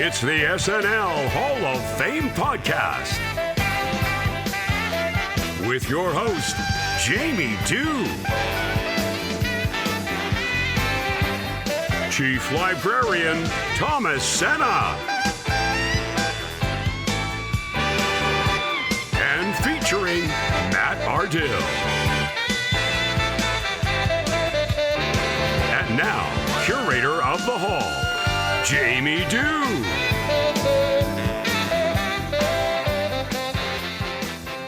It's the SNL Hall of Fame podcast with your host, Jamie Dew, Chief Librarian Thomas Senna, and featuring Matt Ardill. And now, curator of the hall, Jamie Dew.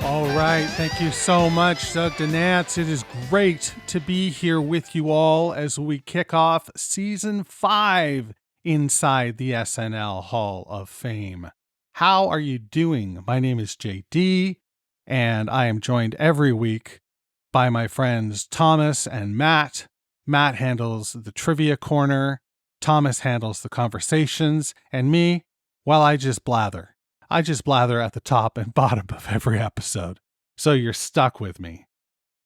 All right. Thank you so much, Doug Danatz. It is great to be here with you all as we kick off season 5 inside the SNL Hall of Fame. How are you doing? My name is JD, and I am joined every week by my friends Thomas and Matt. Matt handles the trivia corner, Thomas handles the conversations, and me, well, I just blather. I just blather at the top and bottom of every episode, so you're stuck with me.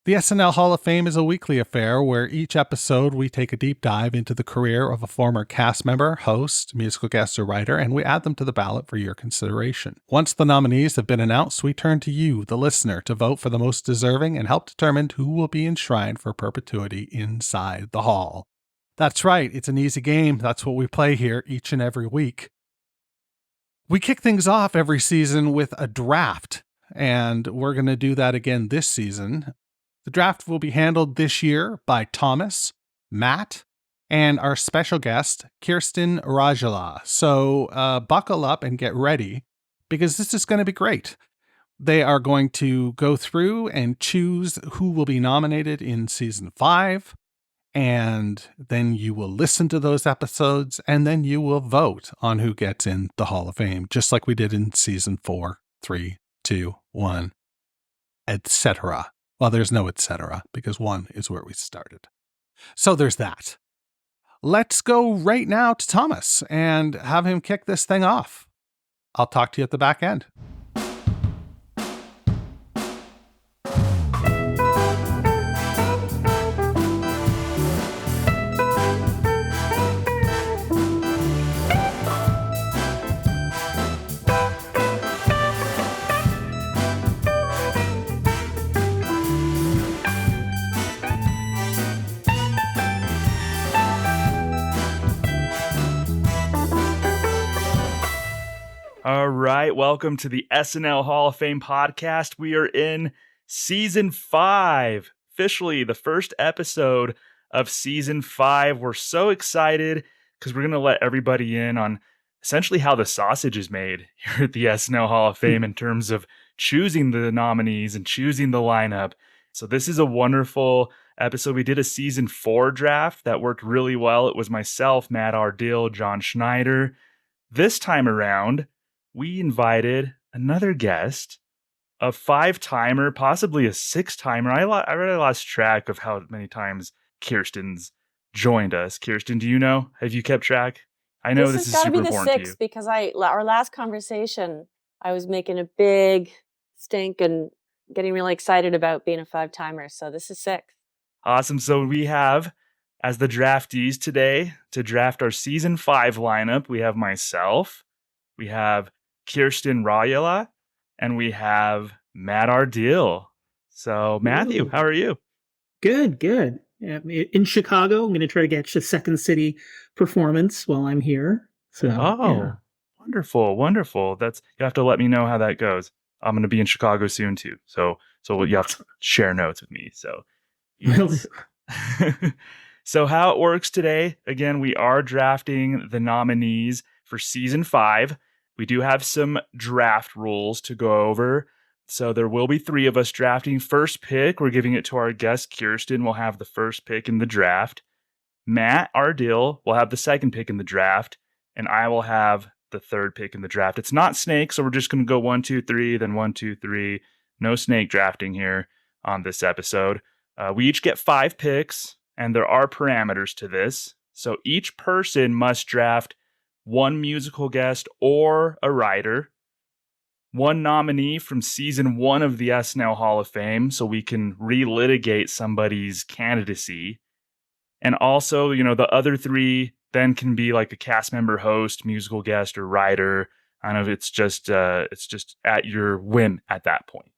The SNL Hall of Fame is a weekly affair where each episode we take a deep dive into the career of a former cast member, host, musical guest, or writer, and we add them to the ballot for your consideration. Once the nominees have been announced, we turn to you, the listener, to vote for the most deserving and help determine who will be enshrined for perpetuity inside the hall. That's right, it's an easy game. That's what we play here each and every week. We kick things off every season with a draft, and we're going to do that again this season. The draft will be handled this year by Thomas, Matt, and our special guest, Kirstin Rajala. So buckle up and get ready, because this is going to be great. They are going to go through and choose who will be nominated in season 5. And then you will listen to those episodes, and then you will vote on who gets in the Hall of Fame, just like we did in season 4, 3, 2, 1, etc. Well, there's no etc. because 1 is where we started. So there's that. Let's go right now to Thomas and have him kick this thing off. I'll talk to you at the back end. All right, welcome to the SNL Hall of Fame podcast. We are in season 5, officially the first episode of season 5. We're so excited because we're going to let everybody in on essentially how the sausage is made here at the SNL Hall of Fame in terms of choosing the nominees and choosing the lineup. So this is a wonderful episode. We did a season 4 draft that worked really well. It was myself, Matt Ardill, John Schneider. This time around, we invited another guest, a 5-timer, possibly a 6-timer. I really lost track of how many times Kirsten's joined us. Kirsten, do you know? Have you kept track? I know this is super important to you. This has got to be the 6th because our last conversation, I was making a big stink and getting really excited about being a 5-timer. So this is 6th. Awesome. So we have, as the draftees today, to draft our season 5 lineup, we have myself, we have Kirstin Rajala, and we have Matt Ardill. So, Matthew, how are you? Good. In Chicago, I'm going to try to get a Second City performance while I'm here. So, yeah. Wonderful. You have to let me know how that goes. I'm going to be in Chicago soon too. So you have to share notes with me. So, yes. So how it works today? Again, we are drafting the nominees for season 5. We do have some draft rules to go over. So there will be 3 of us drafting. First pick, we're giving it to our guest, Kirsten, will have the first pick in the draft. Matt Ardill will have the second pick in the draft. And I will have the third pick in the draft. It's not snake, so we're just going to go 1, 2, 3, then 1, 2, 3. No snake drafting here on this episode. We each get 5 picks, and there are parameters to this. So each person must draft 1 musical guest or a writer, 1 nominee from season 1 of the SNL Hall of Fame, so we can relitigate somebody's candidacy. And also, the other 3 then can be like a cast member, host, musical guest, or writer. I don't know if it's just at your whim at that point.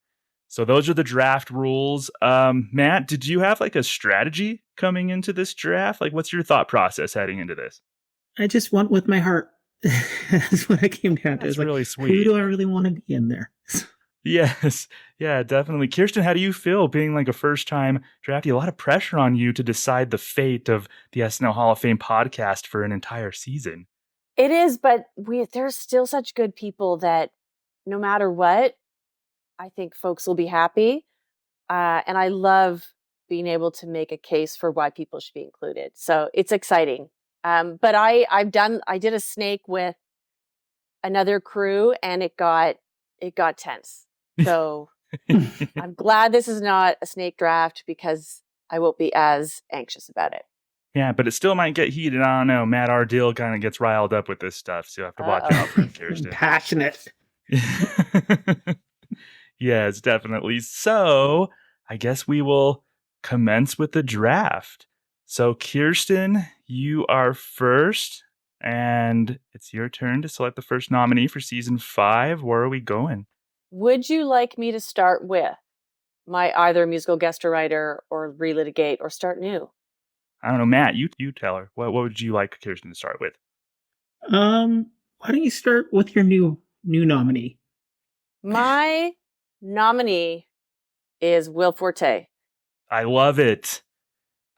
So those are the draft rules. Matt, did you have like a strategy coming into this draft? Like, what's your thought process heading into this? I just went with my heart. That's what I came down to. That's It's really like, sweet. who do I really want to be in there? Yes. Yeah, definitely. Kirsten, how do you feel being like a first-time draftee? A lot of pressure on you to decide the fate of the SNL Hall of Fame podcast for an entire season. It is, but there's still such good people that no matter what, I think folks will be happy. And I love being able to make a case for why people should be included. So it's exciting. But I did a snake with another crew, and it got tense. So I'm glad this is not a snake draft because I won't be as anxious about it. Yeah, but it still might get heated. I don't know. Matt Ardill kind of gets riled up with this stuff, so you have to watch out for him, Kirsten. Passionate. Yes, definitely. So I guess we will commence with the draft. So Kirsten, you are first, and it's your turn to select the first nominee for season 5. Where are we going? Would you like me to start with my either musical guest or writer or relitigate or start new? I don't know, Matt, you tell her. What would you like Kirsten to start with? Why don't you start with your new nominee? My nominee is Will Forte. I love it.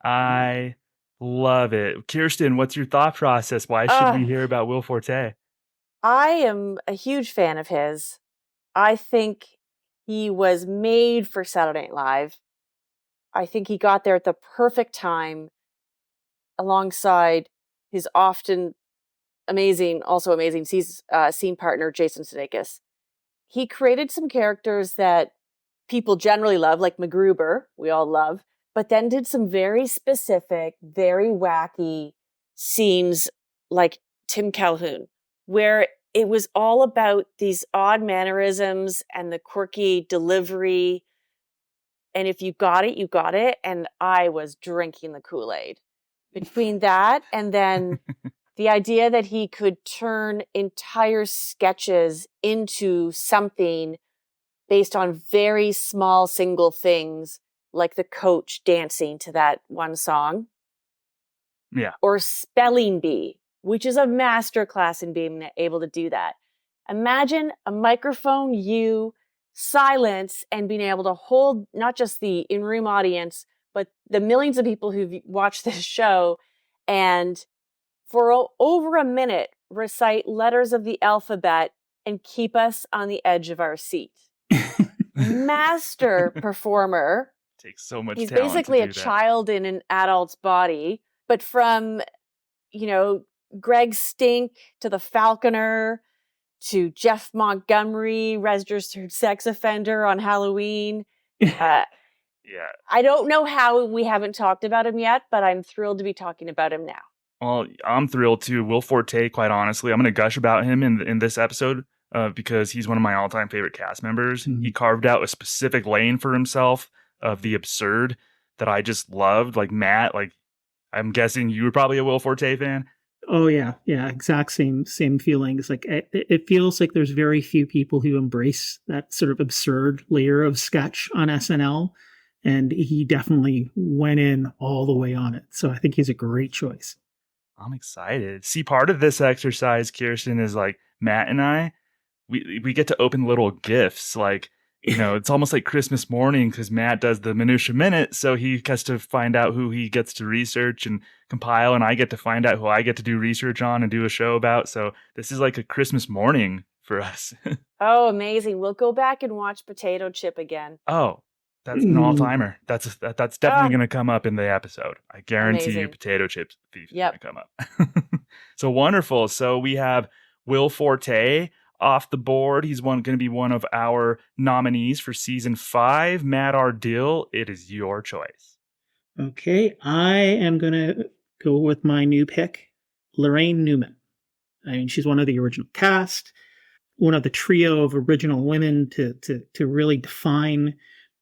I love it. Kirsten, what's your thought process? Why should we hear about Will Forte? I am a huge fan of his. I think he was made for Saturday Night Live. I think he got there at the perfect time alongside his often amazing scene partner, Jason Sudeikis. He created some characters that people generally love, like MacGruber, we all love, but then did some very specific, very wacky scenes like Tim Calhoun, where it was all about these odd mannerisms and the quirky delivery. And if you got it, you got it. And I was drinking the Kool-Aid. Between that and then the idea that he could turn entire sketches into something based on very small single things, like the coach dancing to that one song. Yeah. Or Spelling Bee, which is a masterclass in being able to do that. Imagine a microphone, silence, and being able to hold not just the in-room audience, but the millions of people who've watched this show and for over a minute recite letters of the alphabet and keep us on the edge of our seat. Master performer. Takes so much He's talent basically to a do that. child in an adult's body, but from, Greg Stink to the Falconer to Jeff Montgomery, registered sex offender on Halloween. Yeah. I don't know how we haven't talked about him yet, but I'm thrilled to be talking about him now. Well, I'm thrilled too. Will Forte, quite honestly, I'm going to gush about him in this episode because he's one of my all-time favorite cast members. Mm-hmm. He carved out a specific lane for himself of the absurd that I just loved. Like Matt, I'm guessing you were probably a Will Forte fan. Oh yeah, exact same feelings. Like it feels like there's very few people who embrace that sort of absurd layer of sketch on SNL, and he definitely went in all the way on it. So I think he's a great choice. I'm excited. See, part of this exercise, Kirsten, is like Matt and I, we get to open little gifts. Like, it's almost like Christmas morning because Matt does the Minutia Minute. So he gets to find out who he gets to research and compile. And I get to find out who I get to do research on and do a show about. So this is like a Christmas morning for us. Oh, amazing. We'll go back and watch Potato Chip again. Oh, that's an all-timer. That's definitely going to come up in the episode. I guarantee you Potato Chip Thief is going to come up. So wonderful. So we have Will Forte off the board. He's going to be one of our nominees for season 5. Matt Ardill, it is your choice. Okay, I am going to go with my new pick, Lorraine Newman. I mean, she's one of the original cast, one of the trio of original women to really define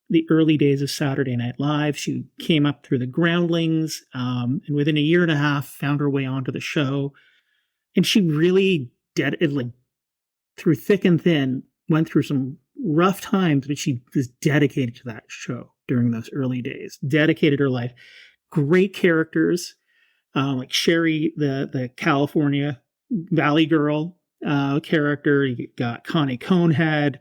the early days of Saturday Night Live. She came up through the groundlings, and within a year and a half, found her way onto the show. And she really like through thick and thin, went through some rough times, but she was dedicated to that show during those early days. Dedicated her life. Great characters, like Sherry, the California Valley Girl character. You got Connie Conehead.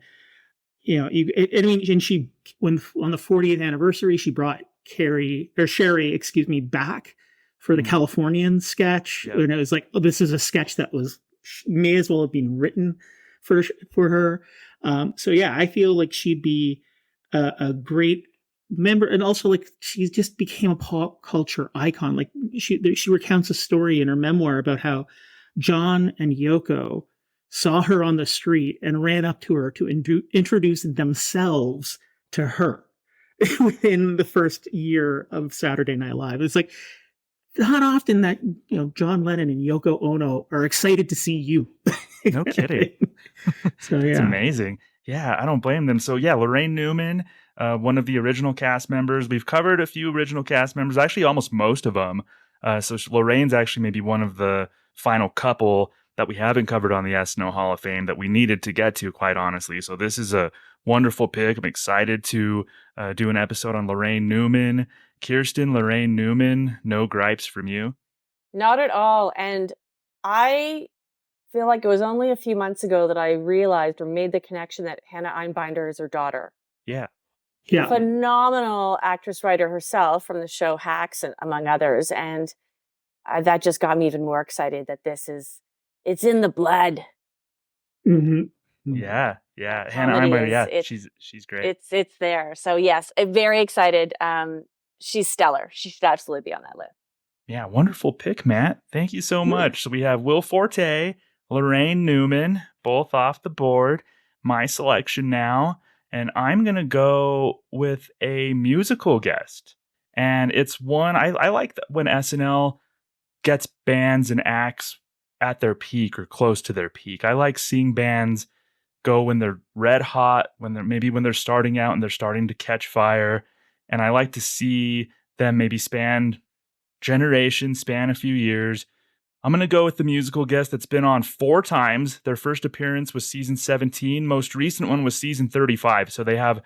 And she, when on the 40th anniversary, she brought Sherry, back for the Californian sketch. Yep. And it was like, oh, this is a sketch that may as well have been written for her. So yeah, I feel like she'd be a great member, and also like she just became a pop culture icon. Like she recounts a story in her memoir about how John and Yoko saw her on the street and ran up to her to introduce themselves to her within the first year of Saturday Night Live. It's like not often that, John Lennon and Yoko Ono are excited to see you. No kidding. So yeah, it's amazing. Yeah, I don't blame them. So yeah, Lorraine Newman, one of the original cast members. We've covered a few original cast members, actually almost most of them. So Lorraine's actually maybe one of the final couple that we haven't covered on the SNL Hall of Fame that we needed to get to, quite honestly. So this is a wonderful pick. I'm excited to do an episode on Lorraine Newman. Kirsten, Lorraine Newman, no gripes from you? Not at all. And I feel like it was only a few months ago that I realized or made the connection that Hannah Einbinder is her daughter. Yeah. Yeah. Phenomenal actress writer herself from the show Hacks, and among others. And that just got me even more excited that it's in the blood. Mm-hmm. Yeah. Hannah Einbinder, she's great. It's there. So yes, I'm very excited. She's stellar. She should absolutely be on that list. Yeah, wonderful pick, Matt. Thank you so much. So we have Will Forte, Lorraine Newman, both off the board. My selection now. And I'm going to go with a musical guest. And it's one, I like when SNL gets bands and acts at their peak or close to their peak. I like seeing bands go when they're red hot, when they're starting out and they're starting to catch fire. And I like to see them maybe span generations, span a few years. I'm going to go with the musical guest that's been on 4 times. Their first appearance was season 17. Most recent one was season 35. So they have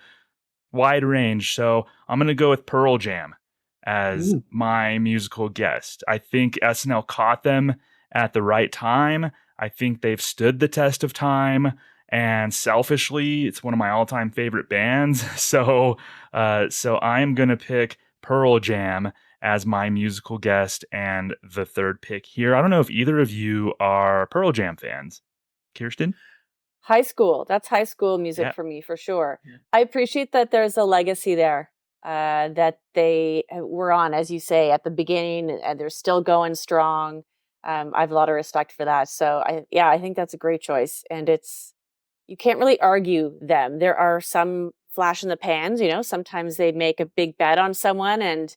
wide range. So I'm going to go with Pearl Jam as my musical guest. I think SNL caught them at the right time. I think they've stood the test of time. And selfishly, it's one of my all-time favorite bands. So I'm going to pick Pearl Jam as my musical guest and the third pick here. I don't know if either of you are Pearl Jam fans. Kirsten? High school. That's high school music for me, for sure. Yeah. I appreciate that there's a legacy there that they were on, as you say, at the beginning, and they're still going strong. I have a lot of respect for that. So I think that's a great choice. And you can't really argue them. There are some flash in the pans, sometimes they make a big bet on someone and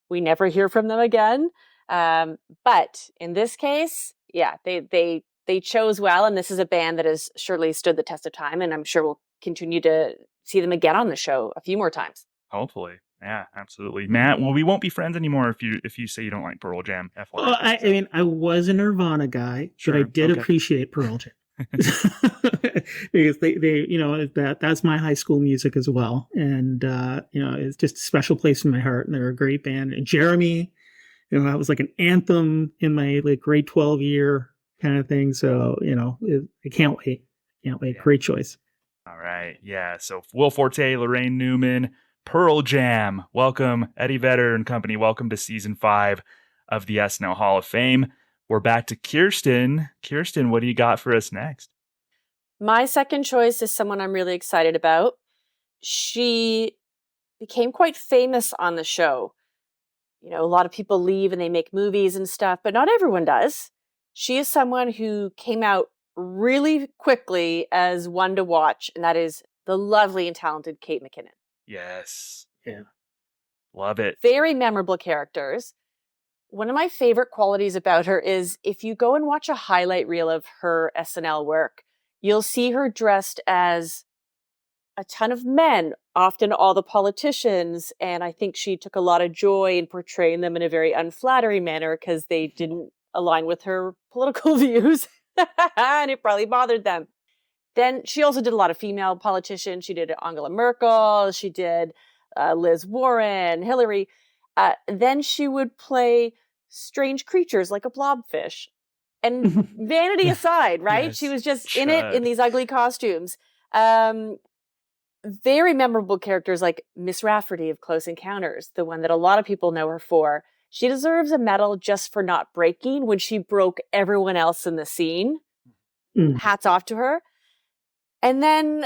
we never hear from them again. But in this case, they chose well. And this is a band that has surely stood the test of time. And I'm sure we'll continue to see them again on the show a few more times. Hopefully. Yeah, absolutely. Matt, well, we won't be friends anymore if you say you don't like Pearl Jam. FYI. Well, I was a Nirvana guy, but I did appreciate Pearl Jam. Because that's my high school music as well, and it's just a special place in my heart. And they're a great band. And Jeremy, that was like an anthem in my grade 12 year kind of thing. So I can't wait. Yeah. Great choice. All right, yeah. So Will Forte, Lorraine Newman, Pearl Jam. Welcome, Eddie Vedder and company. Welcome to season 5 of the SNL Hall of Fame. We're back to Kirsten. Kirsten, what do you got for us next? My second choice is someone I'm really excited about. She became quite famous on the show. A lot of people leave and they make movies and stuff, but not everyone does. She is someone who came out really quickly as one to watch, and that is the lovely and talented Kate McKinnon. Yes. Yeah. Love it. Very memorable characters. One of my favorite qualities about her is if you go and watch a highlight reel of her SNL work, you'll see her dressed as a ton of men, often all the politicians. And I think she took a lot of joy in portraying them in a very unflattering manner because they didn't align with her political views. And it probably bothered them. Then she also did a lot of female politicians. She did Angela Merkel. She did Liz Warren, Hillary. Then she would play strange creatures like a blobfish. And vanity aside, right? Yes, she was just in it chud. in these ugly costumes. Very memorable characters like Miss Rafferty of Close Encounters, the one that a lot of people know her for. She deserves a medal just for not breaking when she broke everyone else in the scene. Hats off to her. And then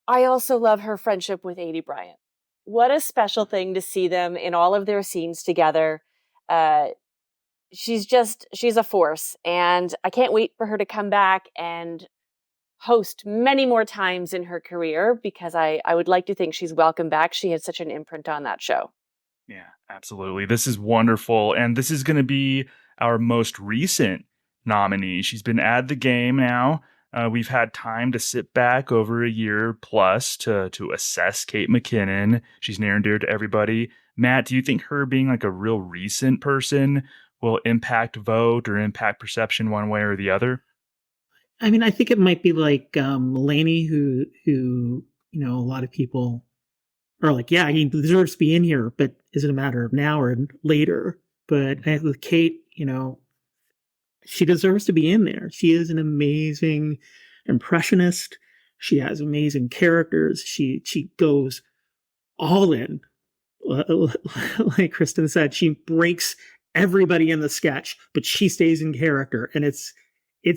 I also love her friendship with Aidy Bryant. What a special thing to see them in all of their scenes together. She's a force, and I can't wait for her to come back and host many more times in her career because I would like to think she's welcome back. She had such an imprint on that show. Yeah, absolutely. This is wonderful. And this is going to be our most recent nominee. She's been at the game now. We've had time to sit back over a year plus to assess Kate McKinnon. She's near and dear to everybody. Matt, do you think her being like a real recent person will impact vote or impact perception one way or the other? I mean, I think it might be like Mulaney, who a lot of people are like, yeah, he deserves to be in here, but is it a matter of now or later? But with Kate, she deserves to be in there. She is an amazing impressionist. She has amazing characters. She goes all in. Like Kirsten said, she breaks everybody in the sketch, but she stays in character, and it's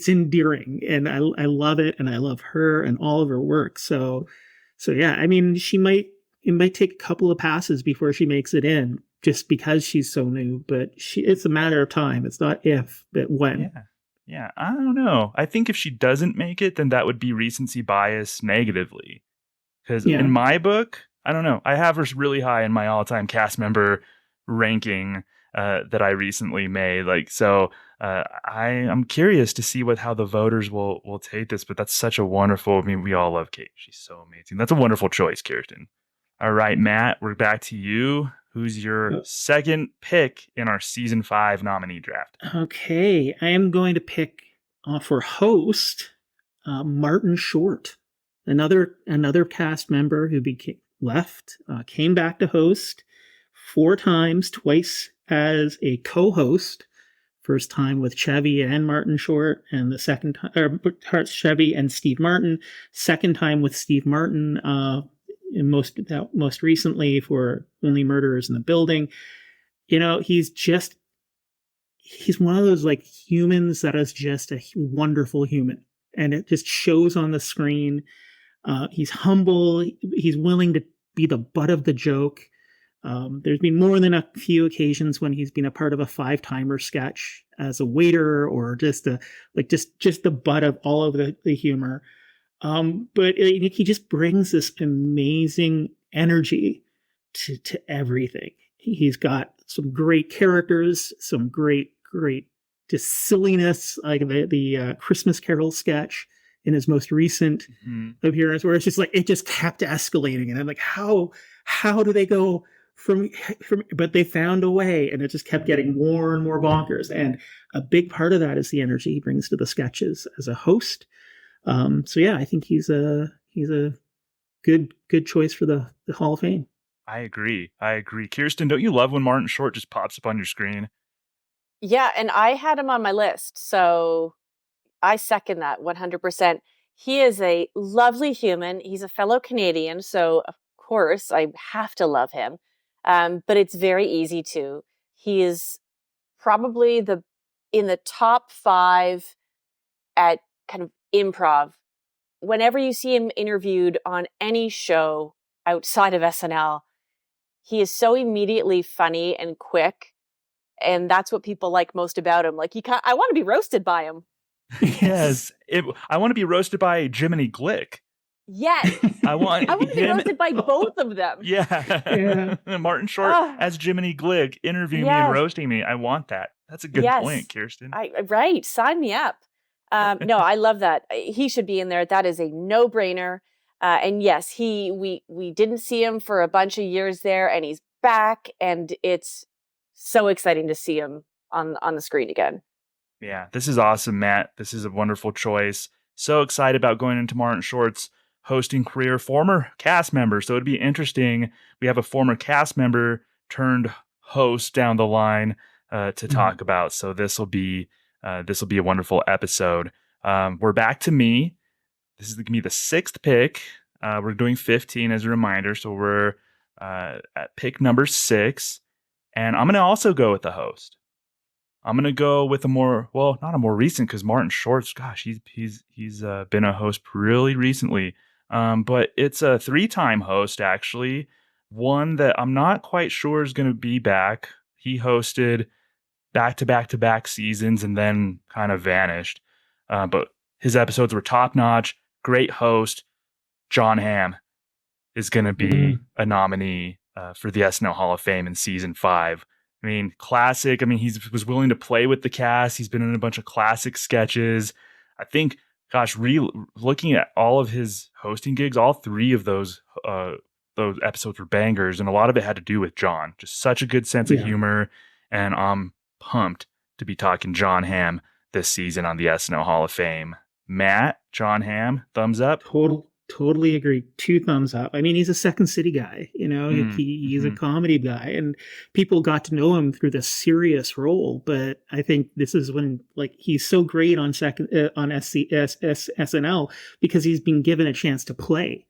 endearing, and I love it, and I love her and all of her work. So yeah, I mean, it might take a couple of passes before she makes it in, just because she's so new. But it's a matter of time. It's not if, but when. Yeah. I don't know. I think if she doesn't make it, then that would be recency bias negatively. Because in my book, I don't know. I have her really high in my all-time cast member ranking that I recently made. I'm curious to see how the voters will take this. But that's such a wonderful. I mean, we all love Kate. She's so amazing. That's a wonderful choice, Kirsten. All right, Matt, we're back to you. Who's your second pick in our season 5 nominee draft? Okay, I am going to pick for host Martin Short, another cast member who came back to host 4 times, twice as a co-host. First time with Chevy and Martin Short, and the second time Chevy and Steve Martin. Second time with Steve Martin. And most recently for Only Murderers in the Building. He's one of those like humans that is just a wonderful human, and it just shows on the screen. He's humble. He's willing to be the butt of the joke. There's been more than a few occasions when he's been a part of a 5-timer sketch as a waiter, or just the butt of all of the humor. But he just brings this amazing energy to everything. He's got some great characters, some great just silliness, like the Christmas Carol sketch in his most recent appearance, where it's just like it just kept escalating, and I'm like, how do they go from? But they found a way, and it just kept getting more and more bonkers. And a big part of that is the energy he brings to the sketches as a host. So yeah, I think he's a good choice for the Hall of Fame. I agree. Kirsten, don't you love when Martin Short just pops up on your screen? Yeah, and I had him on my list, so I second that 100%. He is a lovely human. He's a fellow Canadian, so of course I have to love him. But it's very easy to. He is probably in the top 5 at kind of improv. Whenever you see him interviewed on any show outside of SNL, he is so immediately funny and quick, and that's what people like most about him. Like I want to be roasted by him. Yes, I want to be roasted by Jiminy Glick. Yes, I want to be roasted by both of them. Yeah. Martin Short as Jiminy Glick interviewing me and roasting me. I want that. That's a good point, Kirsten. Right, sign me up. No, I love that. He should be in there. That is a no-brainer. And yes, we didn't see him for a bunch of years there, and he's back, and it's so exciting to see him on the screen again. Yeah, this is awesome, Matt. This is a wonderful choice. So excited about going into Martin Short's hosting career. Former cast member, so it'd be interesting. We have a former cast member turned host down the line to talk about. So this will be a wonderful episode. We're back to me. This is going to be the 6th pick. We're doing 15 as a reminder, so we're at pick number 6, and I'm going to also go with the host. I'm gonna go with not a more recent, because Martin Short's, gosh, he's been a host really recently. But it's a 3-time host, actually. One that I'm not quite sure is gonna be back. He hosted back to back to back seasons and then kind of vanished. But his episodes were top notch. Great host. Jon Hamm is gonna be a nominee for the SNL Hall of Fame in season 5. I mean, classic. I mean, he was willing to play with the cast. He's been in a bunch of classic sketches. I think, gosh, looking at all of his hosting gigs, all 3 of those episodes were bangers, and a lot of it had to do with Jon. Just such a good sense of humor, and I'm pumped to be talking Jon Hamm this season on the SNL Hall of Fame. Matt, Jon Hamm, thumbs up? Totally agree. 2 thumbs up. I mean, he's a Second City guy, he's a comedy guy, and people got to know him through this serious role. But I think this is when, he's so great on SNL because he's been given a chance to play,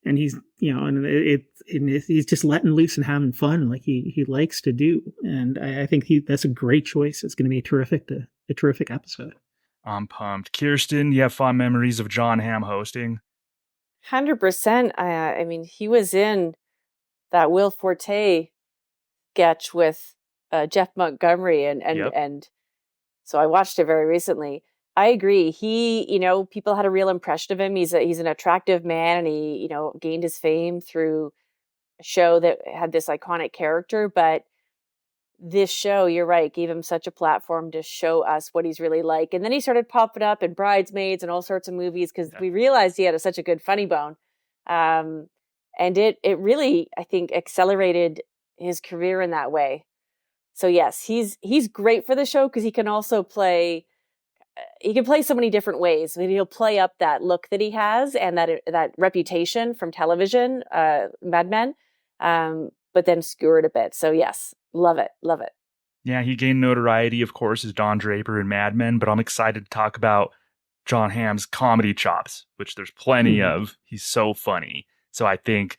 and he's, he's just letting loose and having fun like he likes to do. And I think that's a great choice. It's going to be a terrific episode. I'm pumped. Kirsten, you have fond memories of Jon Hamm hosting? 100%. I mean, he was in that Will Forte sketch with Jeff Montgomery, and so I watched it very recently. I agree. He, people had a real impression of him. He's an attractive man, and he, gained his fame through a show that had this iconic character. But this show, you're right, gave him such a platform to show us what he's really like. And then he started popping up in Bridesmaids and all sorts of movies because we realized he had such a good funny bone. And it really, I think, accelerated his career in that way. So yes, he's great for the show because he can also play. He can play so many different ways. He'll play up that look that he has and that reputation from television, Mad Men, but then skewer it a bit. So yes, love it. Yeah, he gained notoriety, of course, as Don Draper in Mad Men, but I'm excited to talk about Jon Hamm's comedy chops, which there's plenty of. He's so funny. So I think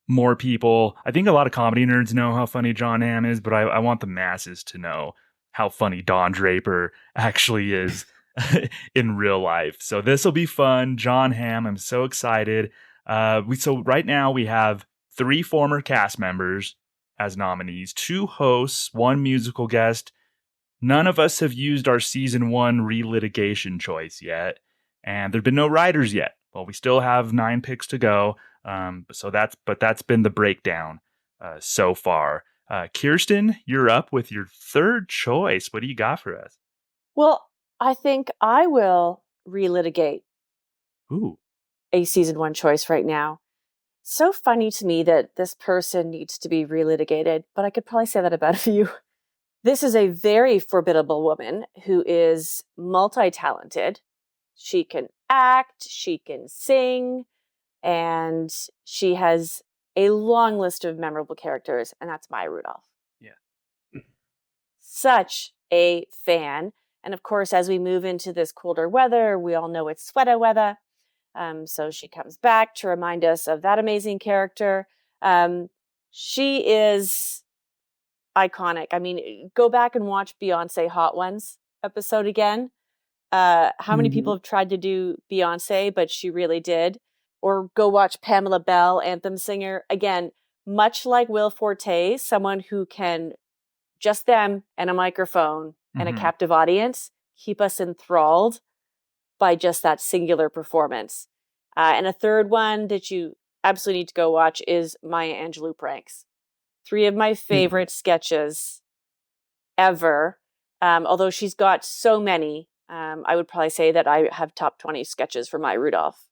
more people, I think a lot of comedy nerds know how funny Jon Hamm is, but I want the masses to know how funny Don Draper actually is in real life. So this will be fun. Jon Hamm, I'm so excited. So right now we have 3 former cast members as nominees, 2 hosts, 1 musical guest. None of us have used our season 1 relitigation choice yet, and there've been no writers yet. Well, we still have 9 picks to go. So that's been the breakdown so far. Kirsten, you're up with your 3rd choice. What do you got for us? Well, I think I will relitigate a season 1 choice right now. So funny to me that this person needs to be relitigated, but I could probably say that about a few. This is a very formidable woman who is multi-talented. She can act, she can sing, and she has a long list of memorable characters, and that's Maya Rudolph. Yeah. Such a fan. And of course, as we move into this colder weather, we all know it's sweater weather. So she comes back to remind us of that amazing character. She is iconic. I mean, go back and watch Beyonce Hot Ones episode again. How many people have tried to do Beyonce, but she really did? Or go watch Pamela Bell, Anthem Singer. Again, much like Will Forte, someone who can, just them and a microphone and a captive audience, keep us enthralled by just that singular performance. And a third one that you absolutely need to go watch is Maya Angelou pranks. 3 of my favorite sketches ever. Although she's got so many, I would probably say that I have top 20 sketches for Maya Rudolph.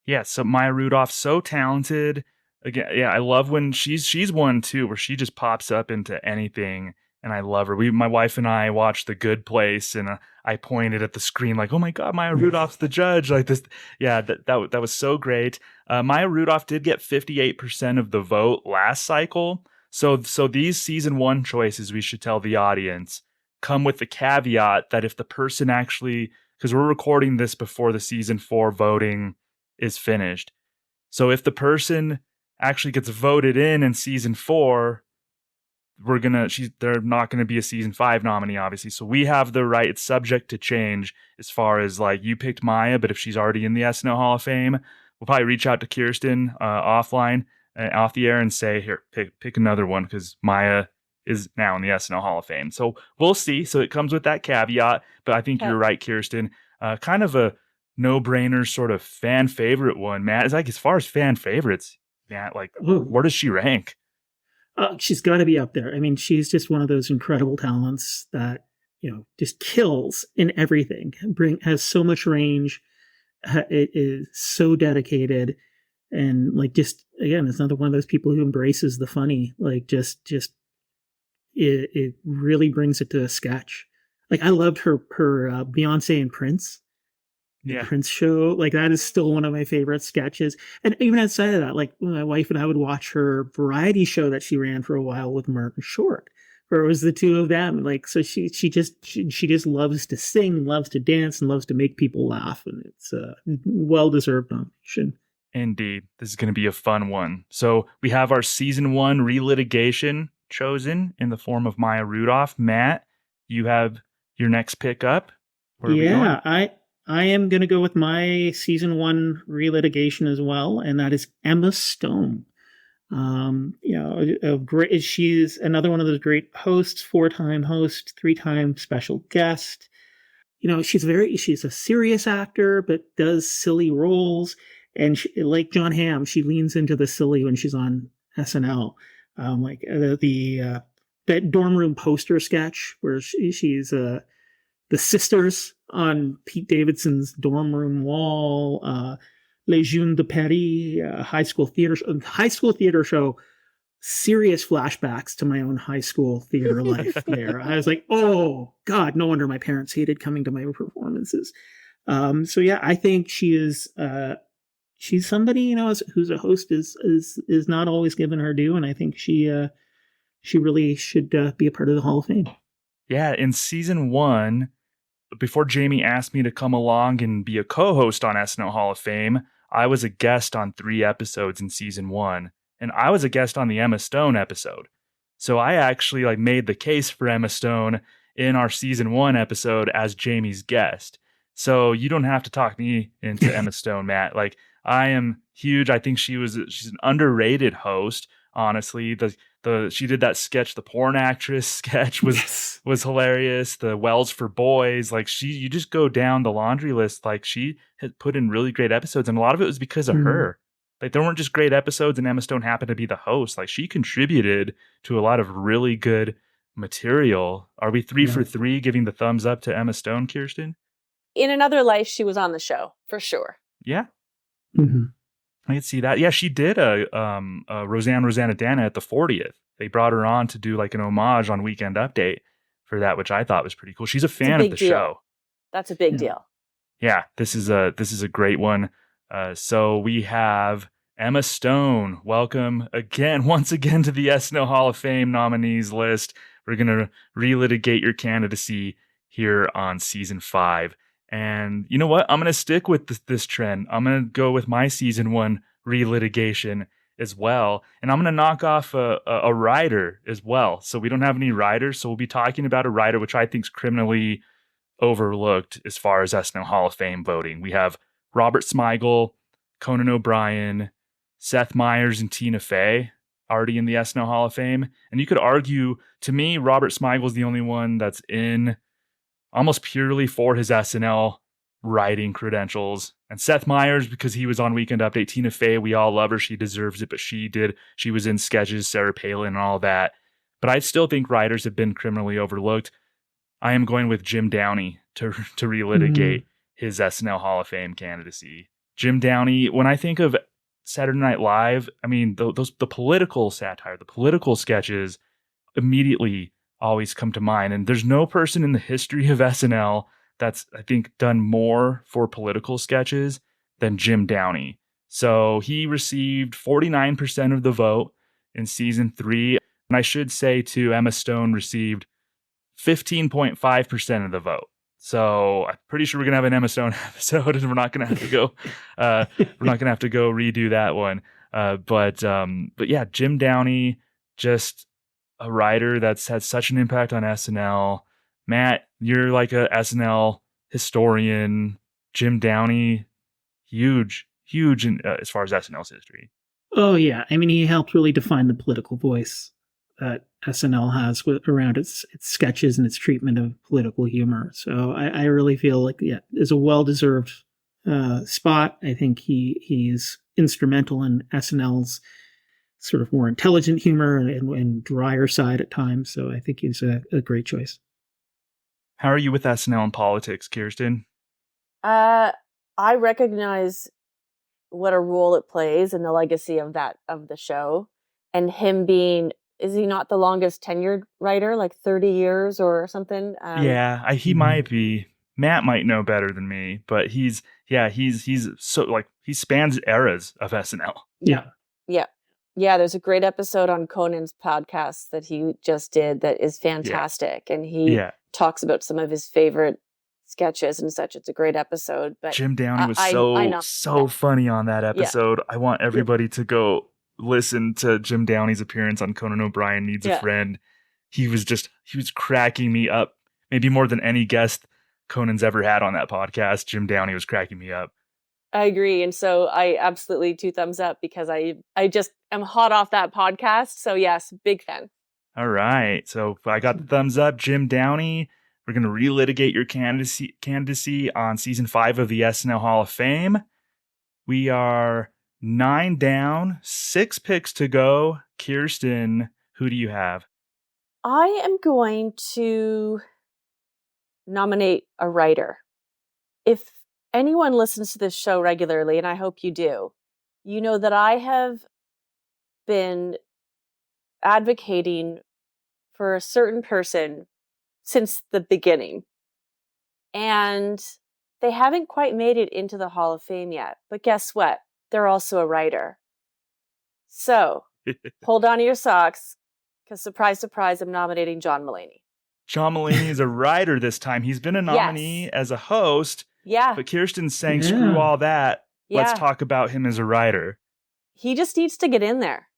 Yeah, so Maya Rudolph's so talented. Again, yeah, I love when she's one too, where she just pops up into anything, and I love her. My wife and I watched The Good Place, and I pointed at the screen like, "Oh my God, Maya Rudolph's the judge!" Like this, yeah, that was so great. Maya Rudolph did get 58% of the vote last cycle, so these season 1 choices, we should tell the audience, come with the caveat that if the person actually, because we're recording this before the season 4 voting is finished. So if the person actually gets voted in season 4, they're not gonna be a season 5 nominee, obviously. So we have the right. It's subject to change as far as like you picked Maya, but if she's already in the SNL Hall of Fame, we'll probably reach out to Kirsten offline, off the air, and say, here, pick another one because Maya is now in the SNL Hall of Fame. So we'll see. So it comes with that caveat, but I think you're right, Kirsten. Kind of a no-brainer sort of fan favorite one, Matt. It's like, as far as fan favorites, Matt, like, where does she rank? She's got to be up there. I mean, she's just one of those incredible talents that, just kills in everything. Has so much range. It is so dedicated, and like, just again, it's another one of those people who embraces the funny. Like, just it really brings it to a sketch. Like, I loved her Beyonce and Prince. The Prince show, like, that is still one of my favorite sketches. And even outside of that, like, my wife and I would watch her variety show that she ran for a while with Martin Short, where it was the two of them. Like, so she just loves to sing, loves to dance, and loves to make people laugh, and it's a well-deserved nomination. Indeed, this is going to be a fun one. So we have our season 1 relitigation chosen in the form of Maya Rudolph. Matt, you have your next pick up. Where I am going to go with my season 1 relitigation as well, and that is Emma Stone. She's another one of those great hosts, 4-time host, 3-time special guest. She's a serious actor, but does silly roles. And like John Hamm, she leans into the silly when she's on SNL. That dorm room poster sketch where she's the sisters on Pete Davidson's dorm room wall, Les Jeunes de Paris, high school theater show. Serious flashbacks to my own high school theater life there. I was like, oh God, no wonder my parents hated coming to my performances. So yeah, I think she is, she's somebody, who's a host is not always given her due. And I think she really should be a part of the Hall of Fame. Yeah. In season 1, before Jamie asked me to come along and be a co-host on SNL Hall of Fame, I was a guest on 3 episodes in season 1, and I was a guest on the Emma Stone episode. So I actually made the case for Emma Stone in our season 1 episode as Jamie's guest. So you don't have to talk me into Emma Stone, Matt. I am huge. I think she's an underrated host. Honestly, she did that sketch, the porn actress sketch was hilarious. The Wells for Boys, you just go down the laundry list. She had put in really great episodes, and a lot of it was because of her. There weren't just great episodes and Emma Stone happened to be the host. She contributed to a lot of really good material. Are we 3 for 3 giving the thumbs up to Emma Stone, Kirsten? In another life, she was on the show for sure. Yeah. Mm-hmm. I can see that. Yeah, she did a Rosanna Dana at the 40th. They brought her on to do an homage on Weekend Update for that, which I thought was pretty cool. She's a fan of the show. That's a big deal. Yeah, this is a great one. So we have Emma Stone. Welcome once again to the SNL Hall of Fame nominees list. We're gonna relitigate your candidacy here on season 5. And you know what? I'm going to stick with this trend. I'm going to go with my season 1 relitigation as well. And I'm going to knock off a writer as well. So we don't have any writers. So we'll be talking about a writer, which I think is criminally overlooked as far as SNL Hall of Fame voting. We have Robert Smigel, Conan O'Brien, Seth Meyers, and Tina Fey already in the SNL Hall of Fame. And you could argue, to me, Robert Smigel is the only one that's in almost purely for his SNL writing credentials. And Seth Meyers, because he was on Weekend Update. Tina Fey, we all love her. She deserves it, but she was in sketches, Sarah Palin, and all that. But I still think writers have been criminally overlooked. I am going with Jim Downey to relitigate his SNL Hall of Fame candidacy. Jim Downey. When I think of Saturday Night Live, I mean, the political satire, the political sketches immediately always come to mind. And there's no person in the history of SNL that's, I think, done more for political sketches than Jim Downey. So he received 49% of the vote in season 3. And I should say, too, Emma Stone received 15.5% of the vote. So I'm pretty sure we're gonna have an Emma Stone episode, and we're not gonna have to go. We're not gonna have to go redo that one. But yeah, Jim Downey, just a writer that's had such an impact on SNL. Matt, you're like a SNL historian. Jim Downey, huge in, as far as SNL's history. Oh yeah, I mean, he helped really define the political voice that SNL has around its sketches and its treatment of political humor. So I really feel like, yeah, it's a well-deserved spot. I think he's instrumental in SNL's sort of more intelligent humor and drier side at times. So I think he's a great choice. How are you with SNL and politics, Kirsten? I recognize what a role it plays in the legacy of the show, and him being, is he not the longest tenured writer, like 30 years or something? Yeah, he might be. Matt might know better than me, but he's so, like, he spans eras of SNL. Yeah. There's a great episode on Conan's podcast that he just did that is fantastic, and he talks about some of his favorite sketches and such. It's a great episode. But Jim Downey was so funny on that episode. I want everybody to go listen to Jim Downey's appearance on Conan O'Brien Needs a Friend. He was cracking me up, maybe more than any guest Conan's ever had on that podcast. Jim Downey was cracking me up. I agree. And so I absolutely 2 thumbs up, because I just am hot off that podcast. So yes, big fan. All right. So I got the thumbs up. Jim Downey, we're going to relitigate your candidacy on season 5 of the SNL Hall of Fame. We are 9 down, 6 picks to go. Kirsten, who do you have? I am going to nominate a writer. If anyone listens to this show regularly, and I hope you do, you know that I have been advocating for a certain person since the beginning. And they haven't quite made it into the Hall of Fame yet. But guess what? They're also a writer. So hold on to your socks, because surprise, surprise, I'm nominating John Mulaney. John Mulaney is a writer this time. He's been a nominee as a host. Yeah. But Kirsten's saying, screw all that. Yeah. Let's talk about him as a writer. He just needs to get in there.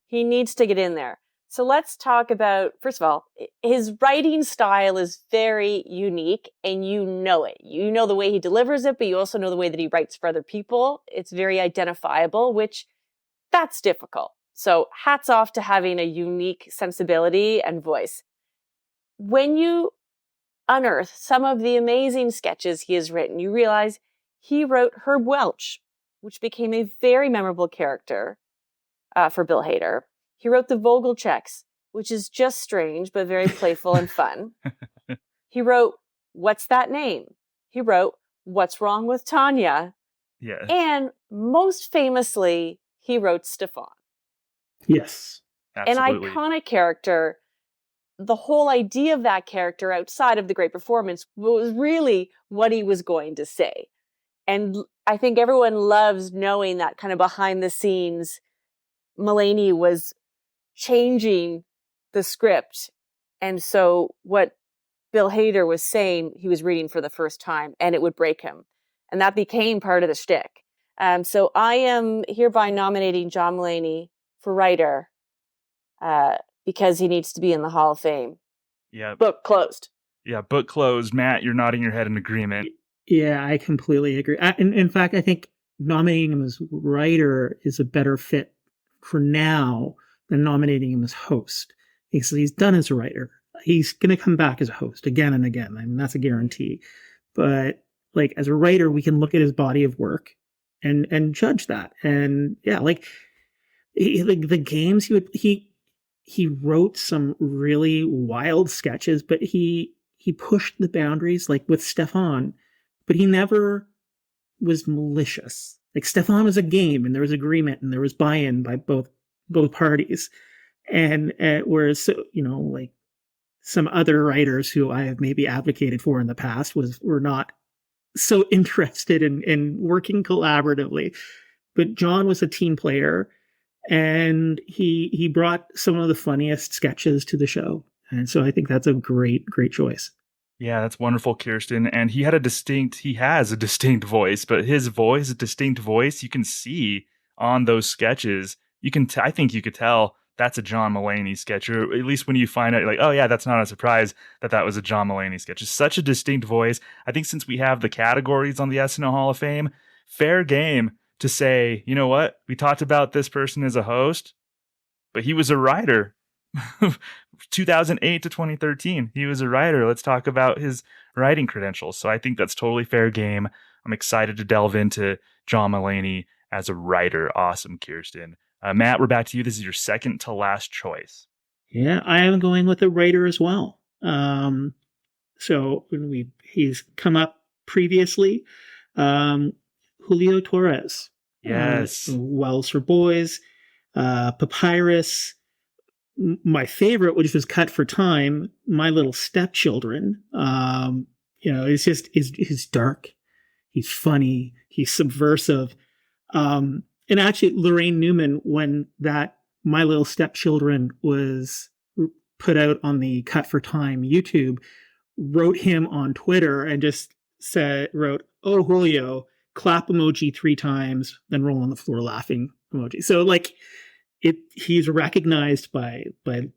He needs to get in there. So let's talk about, first of all, his writing style is very unique, and you know it. You know the way he delivers it, but you also know the way that he writes for other people. It's very identifiable, which that's difficult. So hats off to having a unique sensibility and voice. When you unearth some of the amazing sketches he has written, you realize he wrote Herb Welch, which became a very memorable character for Bill Hader. He wrote the Vogelchecks, which is just strange, but very playful and fun. He wrote What's That Name? He wrote What's Wrong with Tanya? Yeah. And most famously, he wrote Stefan. Yes. Absolutely. An iconic character. The whole idea of that character outside of the great performance was really what he was going to say. And I think everyone loves knowing that kind of behind the scenes, Mulaney was changing the script. And so what Bill Hader was saying, he was reading for the first time, and it would break him. And that became part of the shtick. So I am hereby nominating John Mulaney for writer, because he needs to be in the Hall of Fame. Yeah. Book closed. Yeah, book closed. Matt, you're nodding your head in agreement. Yeah, I completely agree. In fact, I think nominating him as writer is a better fit for now than nominating him as host. Because he's done as a writer. He's going to come back as a host again and again. I mean, that's a guarantee. But like as a writer, we can look at his body of work and judge that. And yeah, like the games he wrote some really wild sketches, but he pushed the boundaries, like with Stefan, but he never was malicious. Like Stefan was a game, and there was agreement, and there was buy-in by both parties. And whereas, like some other writers who I have maybe advocated for in the past were not so interested in working collaboratively. But John was a team player, and he brought some of the funniest sketches to the show. And so I think that's a great choice. Yeah, that's wonderful, Kirsten. And he has a distinct voice, but his distinct voice, you can see on those sketches. I think you could tell that's a John Mulaney sketch, or at least when you find out, you're like, oh yeah, that's not a surprise that was a John Mulaney sketch. It's such a distinct voice. I think since we have the categories on the SNL Hall of Fame, fair game to say, you know what, we talked about this person as a host, but he was a writer. 2008 to 2013, he was a writer. Let's talk about his writing credentials. So I think that's totally fair game. I'm excited to delve into John Mulaney as a writer. Awesome, Kirsten. Matt, we're back to you. This is your second to last choice. Yeah, I am going with a writer as well. So he's come up previously. Julio Torres. Yes. Wells for Boys, Papyrus. My favorite, which was cut for time, My Little Stepchildren. He's dark. He's funny. He's subversive. And actually, Lorraine Newman, when that My Little Stepchildren was put out on the Cut for Time YouTube, wrote him on Twitter and just wrote, "Oh, Julio," clap emoji 3 times, then roll on the floor laughing emoji. So he's recognized by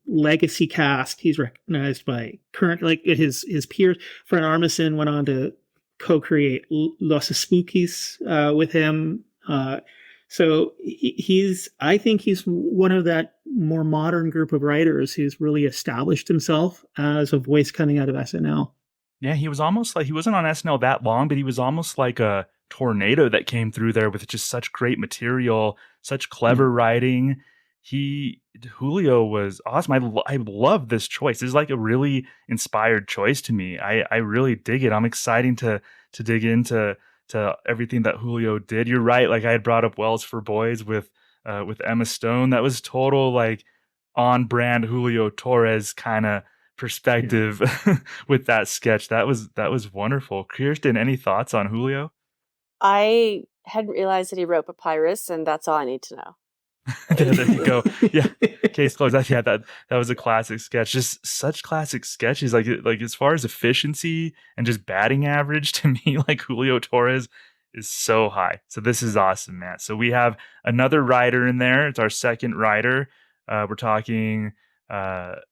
legacy cast. He's recognized by current, like his peers. Fred Armisen went on to co-create Los Spookies with him. So I think he's one of that more modern group of writers who's really established himself as a voice coming out of SNL. Yeah, he was almost like, he wasn't on SNL that long, but he was almost like a tornado that came through there with just such great material, such clever writing. Julio was awesome. I love this choice. This is like a really inspired choice to me. I really dig it. I'm excited to dig into everything that Julio did. You're right. Like I had brought up Wells for Boys with Emma Stone. That was total like on brand Julio Torres kind of perspective with that sketch. That was wonderful. Kirsten, any thoughts on Julio? I hadn't realized that he wrote Papyrus, and that's all I need to know. There you go. Yeah, case closed. That was a classic sketch. Just such classic sketches. Like as far as efficiency and just batting average, to me, like Julio Torres is so high. So this is awesome, Matt. So we have another writer in there. It's our second writer. We're talking our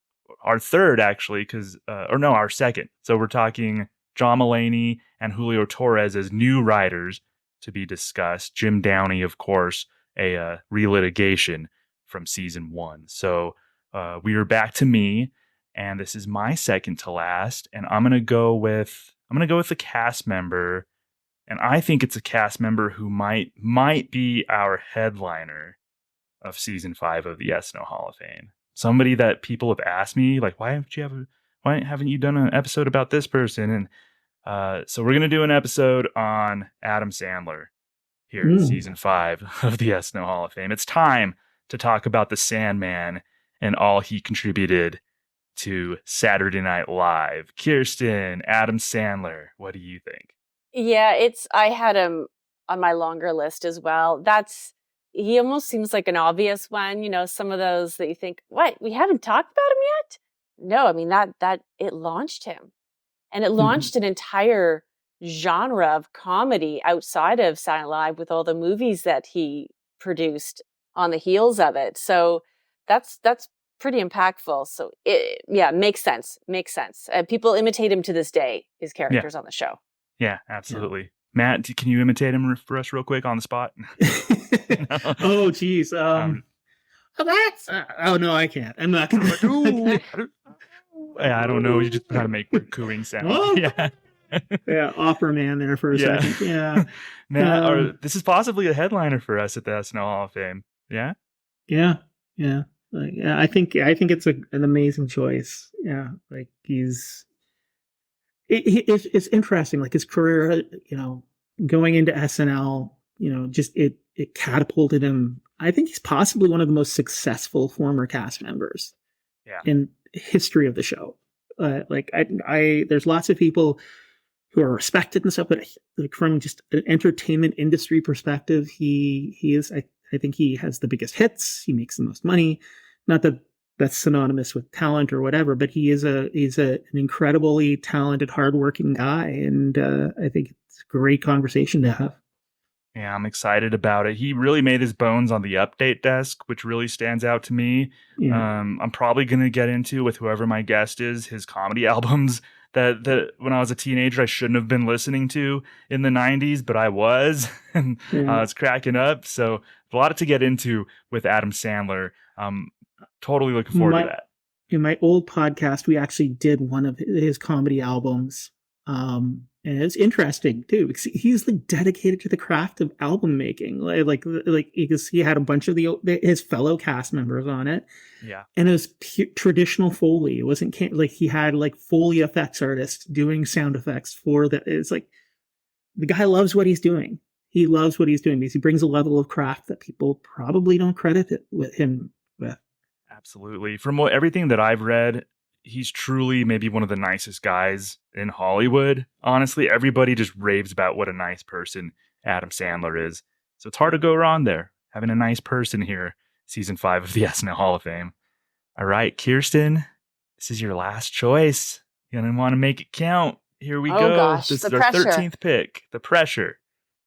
third actually, our second. So we're talking John Mulaney and Julio Torres as new writers to be discussed. Jim Downey, of course, a relitigation from season 1. So we are back to me, and this is my second to last. And I'm gonna go with a cast member, and I think it's a cast member who might be our headliner of season 5 of the SNL Hall of Fame. Somebody that people have asked me, like, why haven't you done an episode about this person? And so we're gonna do an episode on Adam Sandler here in season 5 of the SNL Hall of Fame. It's time to talk about the Sandman and all he contributed to Saturday Night Live. Kirsten, Adam Sandler, what do you think? Yeah, I had him on my longer list as well. He almost seems like an obvious one, some of those that you think, what, we haven't talked about him yet? No, I mean that it launched him. And it launched an entire genre of comedy outside of Saturday Night Live with all the movies that he produced on the heels of it. So that's pretty impactful. So makes sense. People imitate him to this day, his characters on the show. Yeah, absolutely. Yeah. Matt, can you imitate him for us real quick on the spot? Oh, geez. Oh, no, I can't. I'm not going to. Yeah, I don't know. You just gotta make cooing sound. Yeah. Yeah, opera man there for a second. Yeah. Matt, this is possibly a headliner for us at the SNL Hall of Fame. Yeah? Yeah. I think it's an amazing choice. Yeah. Like it's interesting. Like his career, going into SNL, just it catapulted him. I think he's possibly one of the most successful former cast members in history of the show. There's lots of people who are respected and stuff, but like from just an entertainment industry perspective, he is. I think he has the biggest hits. He makes the most money. Not that that's synonymous with talent or whatever, but he's an incredibly talented, hardworking guy, and I think it's a great conversation to have. Yeah, I'm excited about it. He really made his bones on the update desk, which really stands out to me. Yeah. I'm probably going to get into, with whoever my guest is, his comedy albums that when I was a teenager, I shouldn't have been listening to in the 90s, but I was, and I was cracking up. So a lot to get into with Adam Sandler. Totally looking forward to that. In my old podcast, we actually did one of his comedy albums. And it's interesting too, because he's like dedicated to the craft of album making, like because he had a bunch of his fellow cast members on it. Yeah, and it was traditional Foley. It wasn't like he had like Foley effects artists doing sound effects for that. It's like the guy loves what he's doing. He loves what he's doing because he brings a level of craft that people probably don't credit it with him with. Absolutely. From everything that I've read, he's truly maybe one of the nicest guys in Hollywood. Honestly, everybody just raves about what a nice person Adam Sandler is. So it's hard to go wrong there, having a nice person here, season 5 of the SNL Hall of Fame. All right, Kirsten, this is your last choice. You're going to want to make it count. Here we go. Gosh, this is the our pressure. 13th pick. The pressure.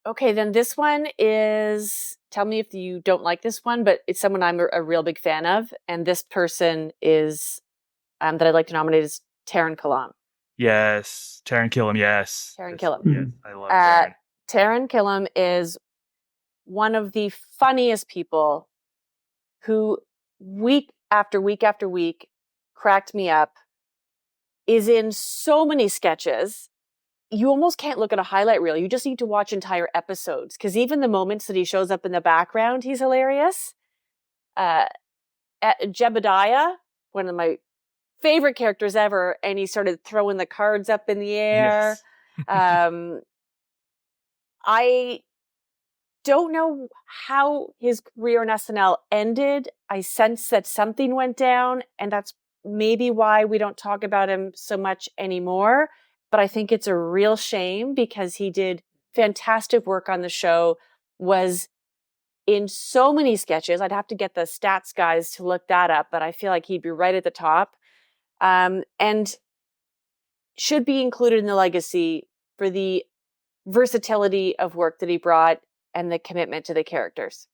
Okay, then this one is, tell me if you don't like this one, but it's someone I'm a real big fan of. And this person is, that I'd like to nominate is Taran Killam. Yes. Taran Killam, yes. Taran Killam. Yes, I love Taran. Taran Killam is one of the funniest people who week after week after week cracked me up, is in so many sketches. You almost can't look at a highlight reel. You just need to watch entire episodes, because even the moments that he shows up in the background, he's hilarious. Jebediah, one of my favorite characters ever, and he started throwing the cards up in the air. Yes. I don't know how his career in SNL ended. I sense that something went down, and that's maybe why we don't talk about him so much anymore. But I think it's a real shame, because he did fantastic work on the show, was in so many sketches. I'd have to get the stats guys to look that up, but I feel like he'd be right at the top. And should be included in the legacy for the versatility of work that he brought and the commitment to the characters.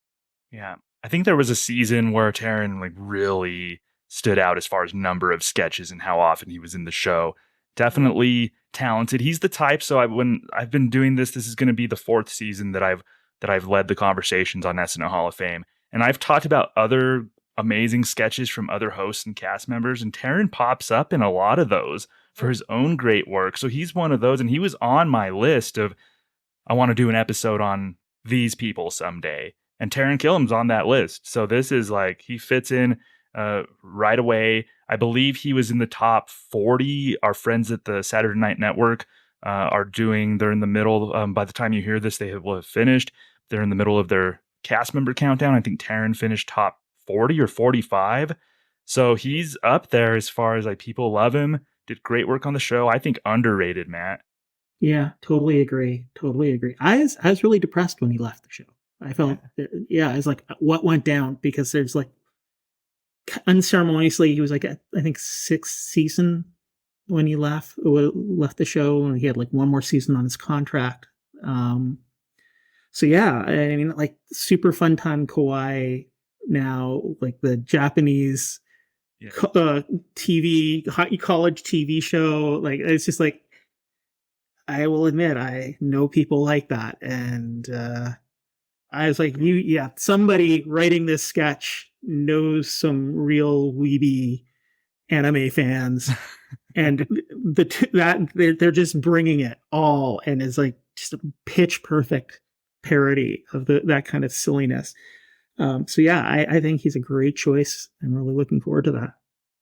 Yeah. I think there was a season where Taran really stood out as far as number of sketches and how often he was in the show. Definitely talented. He's the type. So when I've been doing this is going to be the 4th season that I've led the conversations on SNL Hall of Fame. And I've talked about other amazing sketches from other hosts and cast members, and Taran pops up in a lot of those for his own great work. So he's one of those, and he was on my list of, I want to do an episode on these people someday. And Taran Killam's on that list. So this is like, he fits in right away. I believe he was in the top 40. Our friends at the Saturday Night Network they're in the middle. By the time you hear this, will have finished. They're in the middle of their cast member countdown. I think Taran finished top 40 or 45. So he's up there as far as people love him. Did great work on the show. I think underrated, Matt. Yeah, totally agree. I was really depressed when he left the show. I felt, I was like, what went down? Because there's unceremoniously, he was I think 6th season when he left the show, and he had one more season on his contract. So yeah, I mean, super fun time Kauai now, the Japanese TV, college TV show. It's just I will admit, I know people like that. And I was like, somebody writing this sketch knows some real weeby anime fans. And they're just bringing it all, and is just a pitch perfect parody of that kind of silliness. So yeah, I think he's a great choice. I'm really looking forward to that.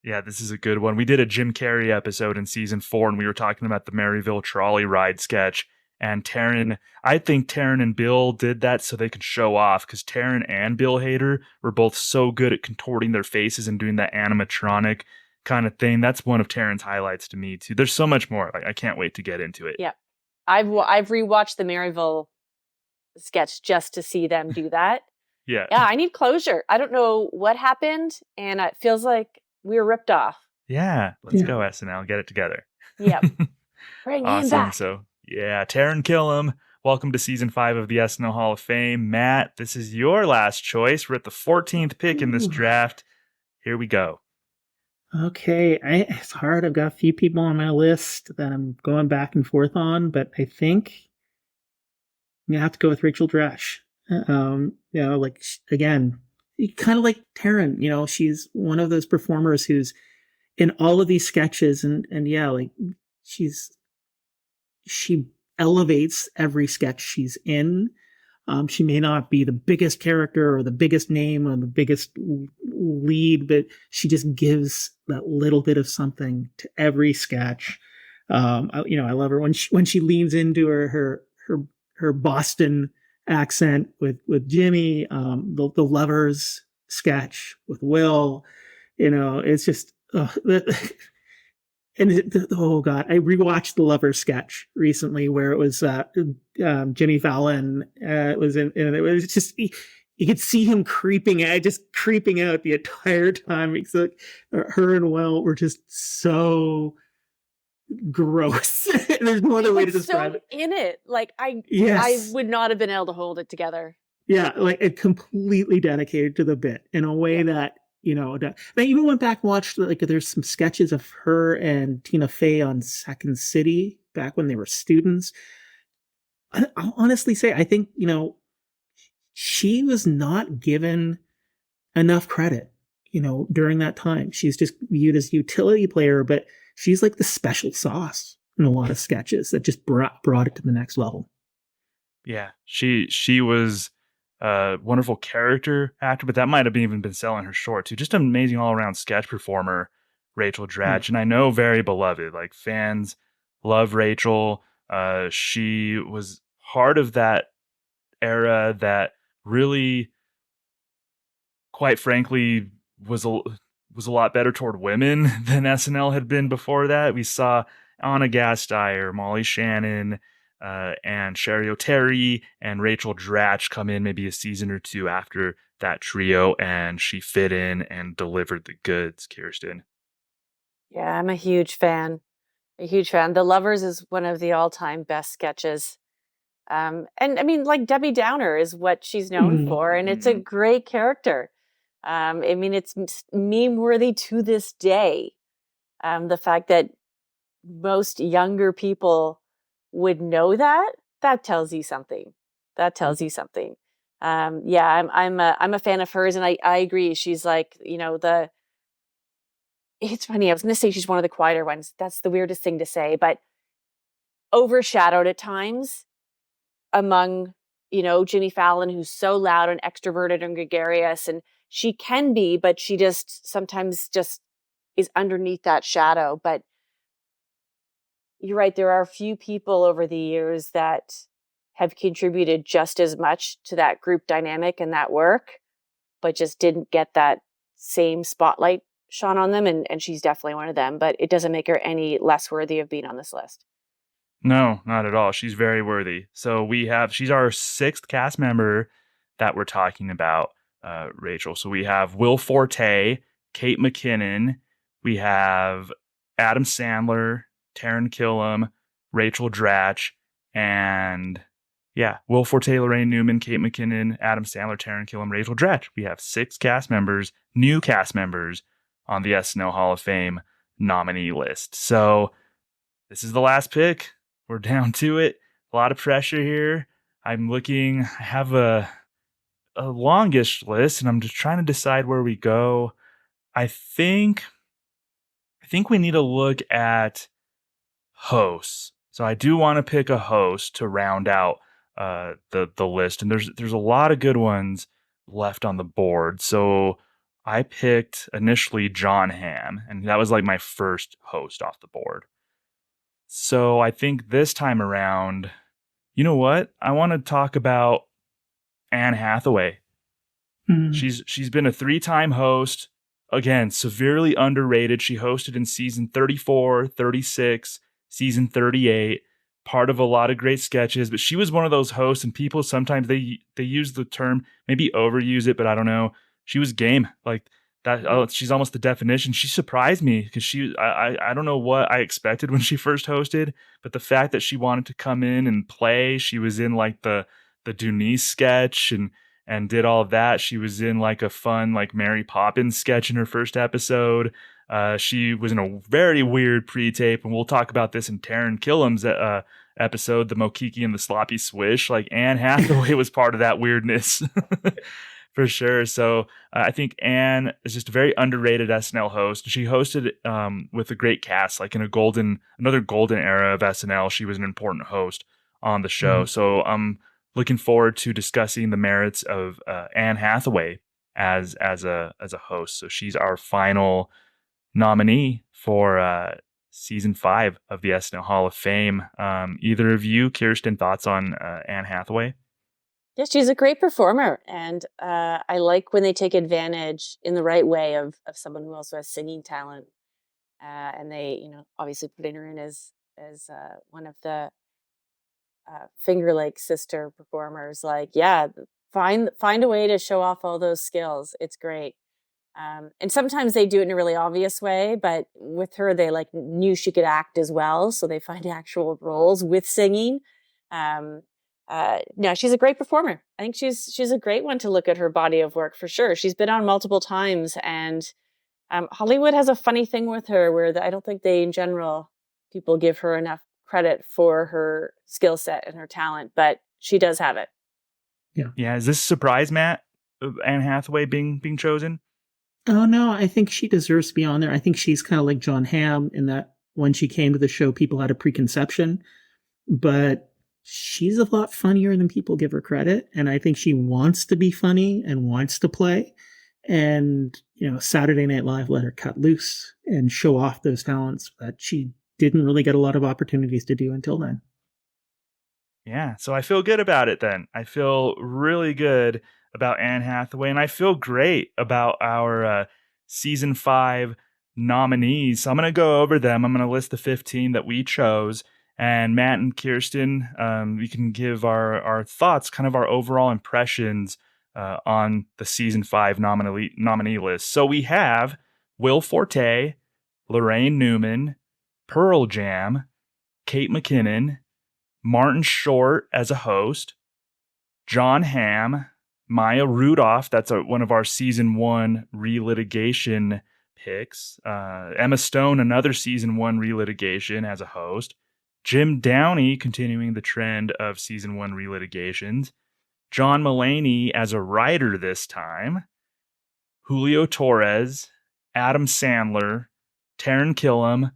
Yeah, this is a good one. We did a Jim Carrey episode in season 4, and we were talking about the Maryville trolley ride sketch. And Taryn, I think Taryn and Bill did that so they could show off, because Taryn and Bill Hader were both so good at contorting their faces and doing that animatronic kind of thing. That's one of Taryn's highlights to me too. There's so much more. Like, I can't wait to get into it. Yeah. I've rewatched the Maryville sketch just to see them do that. Yeah. Yeah, I need closure. I don't know what happened, and it feels like we were ripped off. Yeah. Let's go, SNL. Get it together. Yep. Bring him back. So, yeah, Taryn Killam, welcome to season 5 of the SNL Hall of Fame. Matt, this is your last choice. We're at the 14th pick in this draft. Here we go. Okay, it's hard. I've got a few people on my list that I'm going back and forth on, but I think I'm gonna have to go with Rachel Dratch. Like, again, kind of like Taryn. She's one of those performers who's in all of these sketches, and yeah, like she elevates every sketch she's in. She may not be the biggest character or the biggest name or the biggest lead, but she just gives that little bit of something to every sketch. I love her when she leans into her Boston accent with Jimmy, the Lovers sketch with Will. It's just oh god, I rewatched the Lovers sketch recently where it was Jimmy Fallon was in, and it was just you could see him creeping out the entire time. It's like her and Will were just so gross. There's no other way to describe it. In it, like I would not have been able to hold it together. Yeah, like it completely dedicated to the bit in a way that. I even went back and watched, like, there's some sketches of her and Tina Fey on Second City back when they were students. I'll honestly say, I think, she was not given enough credit, during that time. She's just viewed as a utility player, but she's like the special sauce in a lot of sketches that just brought it to the next level. Yeah, she was a wonderful character actor, but that might have even been selling her short too. Just an amazing all-around sketch performer, Rachel Dratch. And I know very beloved. Like, fans love Rachel. She was part of that era that really, quite frankly, was a lot better toward women than SNL had been before that. We saw Anna Gasteyer, Molly Shannon, and Sherry O'Terry and Rachel Dratch come in maybe a season or two after that trio, and she fit in and delivered the goods, Kirsten. Yeah, I'm a huge fan. The Lovers is one of the all-time best sketches. And I mean, like, Debbie Downer is what she's known for, and it's a great character. It's meme-worthy to this day. The fact that most younger people would know that tells you something. I'm a fan of hers, and I agree. She's like, it's funny. I was going to say she's one of the quieter ones. That's the weirdest thing to say, but overshadowed at times among, Jimmy Fallon, who's so loud and extroverted and gregarious, and she can be, but she just sometimes just is underneath that shadow. But you're right. There are a few people over the years that have contributed just as much to that group dynamic and that work, but just didn't get that same spotlight shone on them. And she's definitely one of them, but it doesn't make her any less worthy of being on this list. No, not at all. She's very worthy. So she's our 6th cast member that we're talking about, Rachel. So we have Will Forte, Kate McKinnon, we have Adam Sandler, Taryn Killam, Rachel Dratch, and Will Forte, Lorraine Newman, Kate McKinnon, Adam Sandler, Taryn Killam, Rachel Dratch. We have 6 cast members, new cast members on the SNL Hall of Fame nominee list. So this is the last pick. We're down to it. A lot of pressure here. I have a longish list, and I'm just trying to decide where we go. I think we need to look at hosts. So I do want to pick a host to round out the list, and there's a lot of good ones left on the board. So I picked initially John Hamm, and that was like my first host off the board. So I think this time around You know what? I want to talk about Anne Hathaway. She's been a 3-time host. Again, severely underrated. She hosted in season 34, 36, season 38, part of a lot of great sketches, but she was one of those hosts, and people sometimes they use the term, maybe overuse it, but I don't know. She was game. Like that, she's almost the definition. She surprised me because I don't know what I expected when she first hosted, but the fact that she wanted to come in and play, she was in like the Denise sketch and did all of that. She was in like a fun like Mary Poppins sketch in her first episode. She was in a very weird pre-tape, and we'll talk about this in Taran Killam's episode, the Mokiki and the Sloppy Swish. Like Anne Hathaway was part of that weirdness for sure. So I think Anne is just a very underrated SNL host. She hosted with a great cast, like in another golden era of SNL. She was an important host on the show. So looking forward to discussing the merits of Anne Hathaway as a host. So she's our final nominee for season 5 of the SNL Hall of Fame. Either of you, Kirsten, thoughts on Anne Hathaway? Yeah, she's a great performer, and I like when they take advantage in the right way of someone who also has singing talent, and they, obviously putting her in as one of the Finger Lake sister performers. Like, yeah, find a way to show off all those skills. It's great. And sometimes they do it in a really obvious way, but with her, they like knew she could act as well. So they find actual roles with singing. No, she's a great performer. I think she's a great one to look at her body of work for sure. She's been on multiple times, and Hollywood has a funny thing with her where I don't think they, in general, people give her enough credit for her skill set and her talent, but she does have it. Yeah. Is this a surprise, Matt, of Anne Hathaway being chosen? Oh, no, I think she deserves to be on there. I think she's kind of like John Hamm in that when she came to the show, people had a preconception, but she's a lot funnier than people give her credit. And I think she wants to be funny and wants to play. And, Saturday Night Live let her cut loose and show off those talents that she didn't really get a lot of opportunities to do until then. Yeah, so I feel good about it then. I feel really good about Anne Hathaway, and I feel great about our season 5 nominees. So I'm going to go over them. I'm going to list the 15 that we chose. And Matt and Kirsten, we can give our thoughts, kind of our overall impressions on the season 5 nominee list. So we have Will Forte, Lorraine Newman, Pearl Jam, Kate McKinnon, Martin Short as a host, John Hamm, Maya Rudolph, that's one of our season 1 relitigation picks, Emma Stone, another season 1 relitigation as a host, Jim Downey, continuing the trend of season 1 relitigations, John Mulaney as a writer this time, Julio Torres, Adam Sandler, Taran Killam,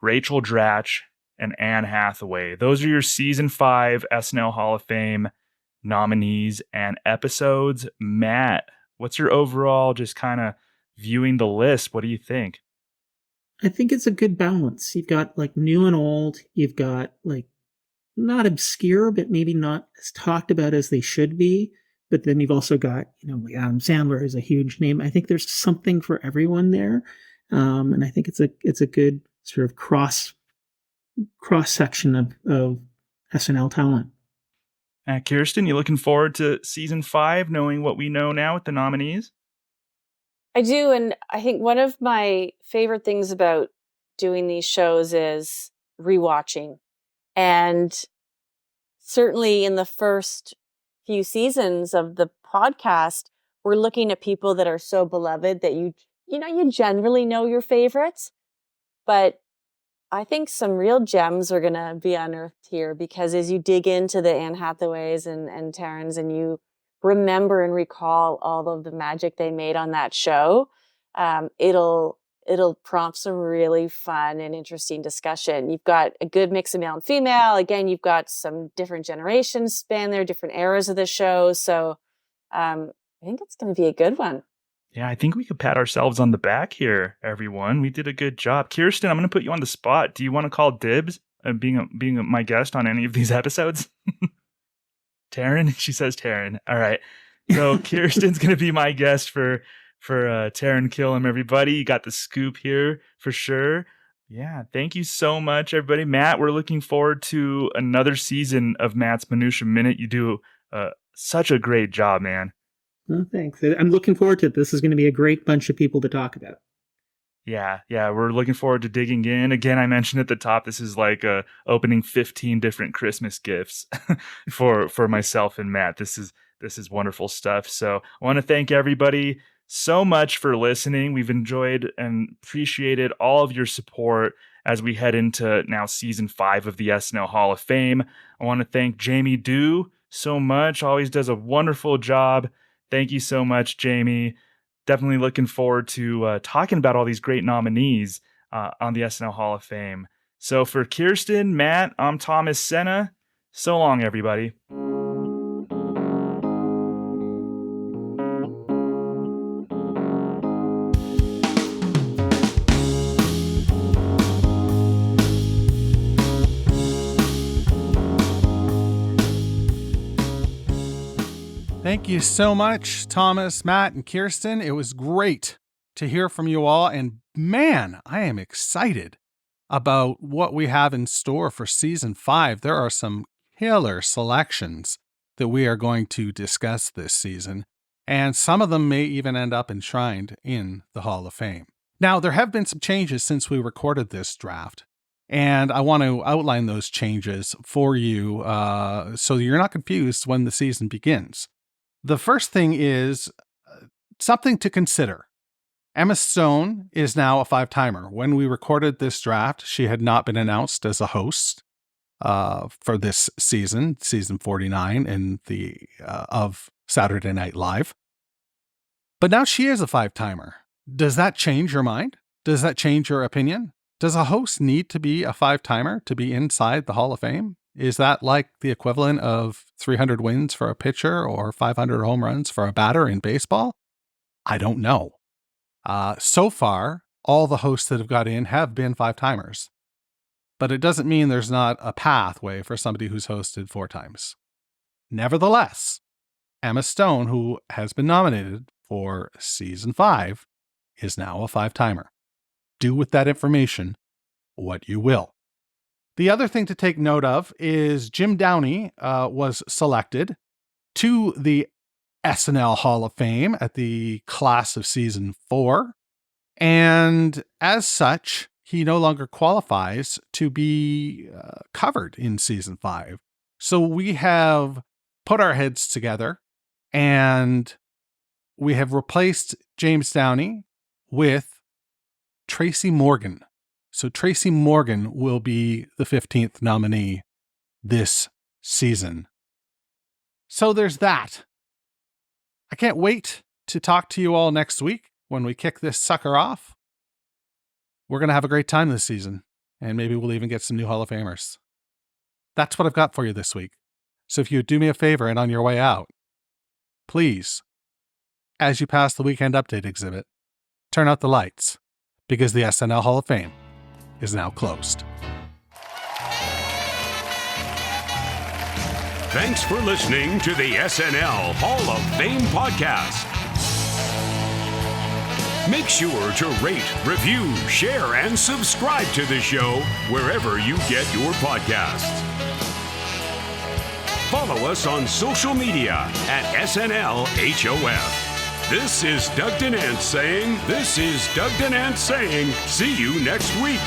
Rachel Dratch, and Anne Hathaway. Those are your season 5 SNL Hall of Fame nominees and episodes. Matt, what's your overall just kind of viewing the list? What do you think? I think it's a good balance. You've got like new and old. You've got like not obscure, but maybe not as talked about as they should be. But then you've also got, like Adam Sandler is a huge name. I think there's something for everyone there. And I think it's a good sort of cross section of SNL talent. Kirsten, you looking forward to season 5, knowing what we know now with the nominees? I do, and I think one of my favorite things about doing these shows is rewatching. And certainly in the first few seasons of the podcast, we're looking at people that are so beloved that you generally know your favorites. But I think some real gems are going to be unearthed here, because as you dig into the Anne Hathaways and Tarans, and you remember and recall all of the magic they made on that show, it'll prompt some really fun and interesting discussion. You've got a good mix of male and female. Again, you've got some different generations span there, different eras of the show. So I think it's going to be a good one. Yeah, I think we could pat ourselves on the back here, everyone. We did a good job. Kirsten, I'm going to put you on the spot. Do you want to call dibs being my guest on any of these episodes? Taryn? She says Taryn. All right. So Kirsten's going to be my guest for Taryn Killam, everybody. You got the scoop here for sure. Yeah, thank you so much, everybody. Matt, we're looking forward to another season of Matt's Minutia Minute. You do such a great job, man. Oh, thanks. I'm looking forward to it. This is going to be a great bunch of people to talk about. Yeah, we're looking forward to digging in. Again, I mentioned at the top, this is like opening 15 different Christmas gifts for myself and Matt. This is wonderful stuff. So I want to thank everybody so much for listening. We've enjoyed and appreciated all of your support as we head into now season 5 of the SNL Hall of Fame. I want to thank Jamie Dew so much. Always does a wonderful job. Thank you so much, Jamie. Definitely looking forward to talking about all these great nominees on the SNL Hall of Fame. So for Kirsten, Matt, I'm Thomas Senna. So long, everybody. Thank you so much, Thomas, Matt, and Kirsten. It was great to hear from you all. And man, I am excited about what we have in store for season 5. There are some killer selections that we are going to discuss this season, and some of them may even end up enshrined in the Hall of Fame. Now, there have been some changes since we recorded this draft, and I want to outline those changes for you so you're not confused when the season begins. The first thing is something to consider. Emma Stone is now a 5-timer. When we recorded this draft, she had not been announced as a host for this season 49 of Saturday Night Live. But now she is a 5-timer. Does that change your mind? Does that change your opinion? Does a host need to be a 5-timer to be inside the Hall of Fame? Is that like the equivalent of 300 wins for a pitcher or 500 home runs for a batter in baseball? I don't know. So far, all the hosts that have got in have been 5-timers. But it doesn't mean there's not a pathway for somebody who's hosted 4 times. Nevertheless, Emma Stone, who has been nominated for season 5, is now a 5-timer. Do with that information what you will. The other thing to take note of is Jim Downey was selected to the SNL Hall of Fame at the class of season 4. And as such, he no longer qualifies to be covered in season 5. So we have put our heads together and we have replaced James Downey with Tracy Morgan. So Tracy Morgan will be the 15th nominee this season. So there's that. I can't wait to talk to you all next week when we kick this sucker off. We're going to have a great time this season, and maybe we'll even get some new Hall of Famers. That's what I've got for you this week. So if you would do me a favor and on your way out, please, as you pass the Weekend Update exhibit, turn out the lights, because the SNL Hall of Fame is now closed. Thanks for listening to the SNL Hall of Fame podcast. Make sure to rate, review, share, and subscribe to the show wherever you get your podcasts. Follow us on social media at SNL HOF. This is Doug Denant saying, see you next week.